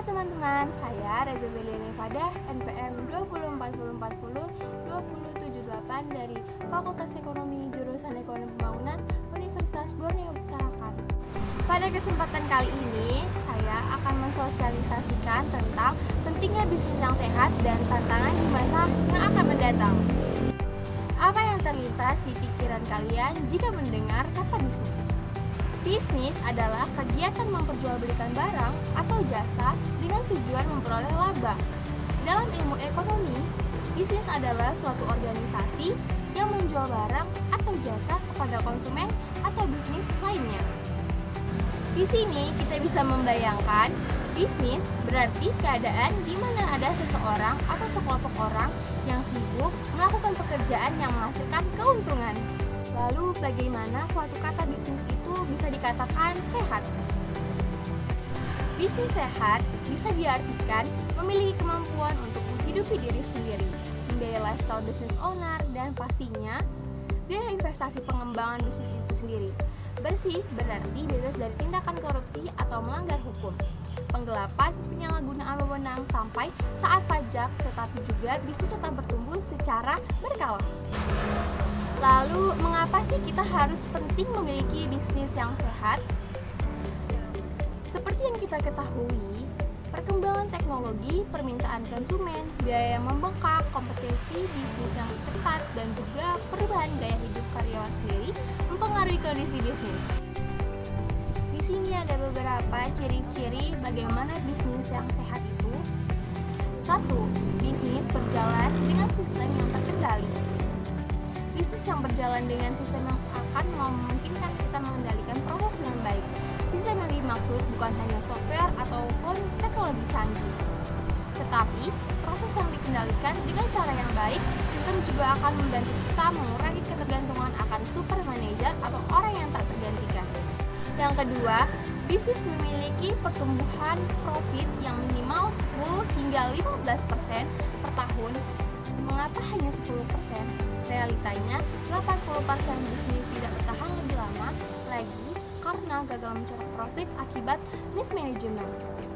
teman-teman, saya Reza Beliani Fadah, NPM 2040402078 dari Fakultas Ekonomi Jurusan Ekonomi Pembangunan Universitas Borneo Tarakan. Pada kesempatan kali ini, saya akan mensosialisasikan tentang pentingnya bisnis yang sehat dan tantangan di masa yang akan mendatang. Apa yang terlintas di pikiran kalian jika mendengar kata bisnis? Bisnis adalah kegiatan memperjualbelikan barang atau jasa dengan tujuan memperoleh laba. Dalam ilmu ekonomi, bisnis adalah suatu organisasi yang menjual barang atau jasa kepada konsumen atau bisnis lainnya. Di sini kita bisa membayangkan bisnis berarti keadaan di mana ada seseorang atau sekelompok orang yang sibuk melakukan pekerjaan yang menghasilkan keuntungan. Lalu bagaimana suatu kata bisnis itu bisa dikatakan sehat? Bisnis sehat bisa diartikan memiliki kemampuan untuk menghidupi diri sendiri, membiayai lifestyle business owner, dan pastinya biaya investasi pengembangan bisnis itu sendiri. Bersih berarti bebas dari tindakan korupsi atau melanggar hukum, penggelapan, penyalahgunaan wewenang, sampai taat pajak, tetapi juga bisnis tetap bertumbuh secara berkala. Lalu, mengapa sih kita harus penting memiliki bisnis yang sehat? Seperti yang kita ketahui, perkembangan teknologi, permintaan konsumen, biaya yang membengkak, kompetisi bisnis yang ketat, dan juga perubahan gaya hidup karyawan sendiri mempengaruhi kondisi bisnis. Di sini ada beberapa ciri-ciri bagaimana bisnis yang sehat itu. 1. Bisnis berjalan dengan sistem yang terkendali. Bisnis yang berjalan dengan sistem yang akan memungkinkan kita mengendalikan proses dengan baik. Sistem yang dimaksud bukan hanya software ataupun teknologi canggih, tetapi proses yang dikendalikan dengan cara yang baik. Sistem juga akan membantu kita mengurangi ketergantungan akan super manager atau orang yang tak tergantikan. Yang kedua, bisnis memiliki pertumbuhan profit yang minimal 10 hingga 15% per tahun. Mengapa hanya 10%? Realitanya, 80% bisnis tidak bertahan lebih lama lagi karena gagal mencetak profit akibat mismanagement.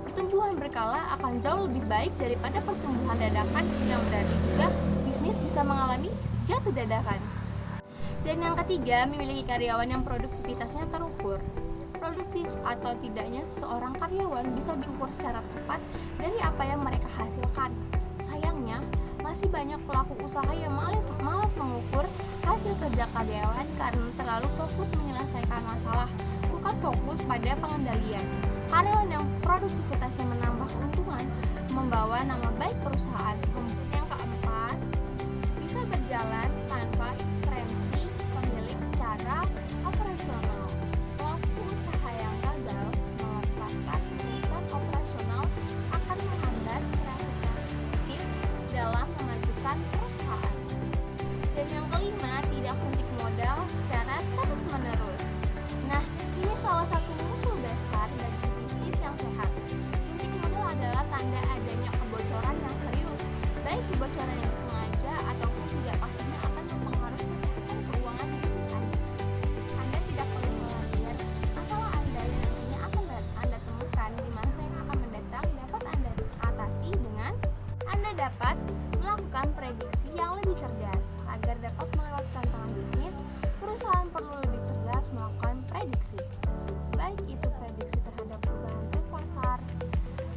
Pertumbuhan berkala akan jauh lebih baik daripada pertumbuhan dadakan yang berarti juga bisnis bisa mengalami jatuh dadakan. Dan yang ketiga, memiliki karyawan yang produktivitasnya terukur. Produktif atau tidaknya seseorang karyawan bisa diukur secara cepat dari apa yang mereka hasilkan. Sayangnya, masih banyak pelaku usaha yang malas mengukur hasil kerja karyawan karena terlalu fokus menyelesaikan masalah, bukan fokus pada pengendalian. Karyawan yang produktivitasnya menambah keuntungan membawa nama baik perusahaan. Yang keempat, bisa berjalan tanpa intervensi pemilik secara operasional. Pelaku usaha yang gagal melepaskan urusan operasional akan menghambat kreativitas tim dalam memajukan perusahaan. Dan yang kelima, tidak suntik modal secara terus-menerus. Nah, ini salah satu musuh dasar dari bisnis yang sehat. Suntik modal adalah tanda adanya kebocoran yang serius, baik kebocoran yang disengaja ataupun tidak, pastinya akan mempengaruhi kesehatan keuangan bisnis Anda. Anda tidak perlu khawatir, masalah Anda yang nantinya akan Anda temukan di masa yang akan mendatang dapat Anda atasi dengan Anda dapat melakukan prediksi yang lebih cerdas. Agar dapat melewati tantangan bisnis, perusahaan perlu lebih cerdas melakukan prediksi. Baik itu prediksi terhadap perubahan tren pasar,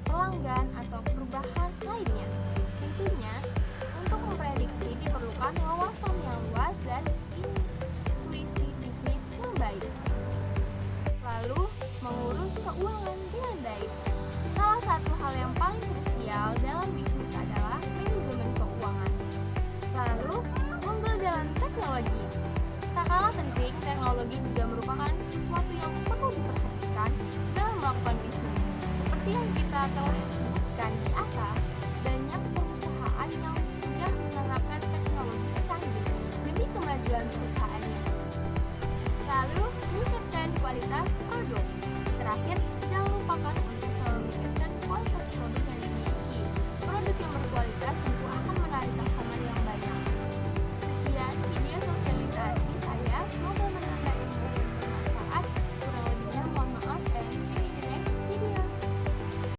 pelanggan, atau perubahan lainnya. Tentunya, untuk memprediksi diperlukan wawasan yang luas dan intuisi bisnis yang baik. Lalu, mengurus keuangan dengan baik. Salah satu hal yang paling krusial dalam bisnis adalah manajemen keuangan. Lalu, unggul dalam teknologi. Tak kalah penting, teknologi juga merupakan sesuatu yang perlu diperhatikan dalam melakukan bisnis. Seperti yang kita telah sebutkan di atas, banyak perusahaan yang sudah menerapkan teknologi canggih demi kemajuan perusahaannya. Lalu, meningkatkan kualitas produk. Terakhir,